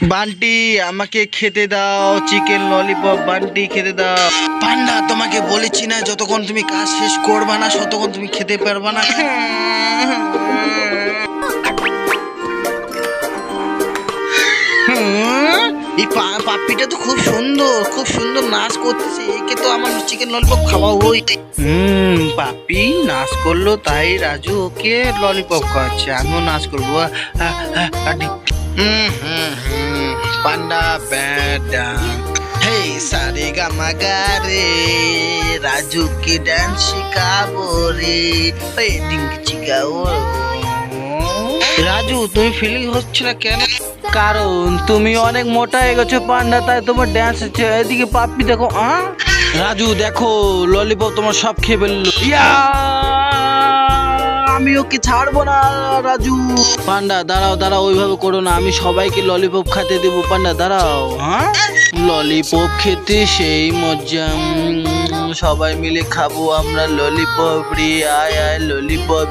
বান্টি আমাকে খেতে দাও চিকেন ললিপপ। বান্টি খেতে দাও। পান্ডা তোমাকে বলেছি না যতক্ষণ তুমি কাজ শেষ করবা না ততক্ষণ তুমি খেতে পারবা না। এই পাপ্পিটা তো খুব সুন্দর নাচ করতেছে। একে তো আমার চিকেন ললিপপ খাওয়া হই। পাপ্পি নাচ করলো তাই রাজু ওকে ললিপপ খাওয়াচ্ছে। আমিও নাচ করবো। পান্ডা ব্যাডা হে সারে গামা গারে রাজুকে ডান্স শিখাবো রে। ডিঙ্গি চিকাও। রাজু তুমি ফিলিং হচ্ছে না কেন? কারণ তুমি অনেক মোটা হয়ে গেছো পান্ডা, তাই তোমার ড্যান্স হচ্ছে। এদিকে পাপ্পি দেখো। রাজু দেখো ললিপপ তোমার সব খেয়ে ফেললো। আমি ওকে ছাড়বো না রাজু। পান্ডা দাঁড়াও ওইভাবে করো না, আমি সবাইকে ললিপপ খেতে দেবো। পান্ডা দাঁড়াও। ললিপপ খেতে সেই মজা। সবাই মিলে খাবো আমরা ললিপপ রে। আয় ললিপপ।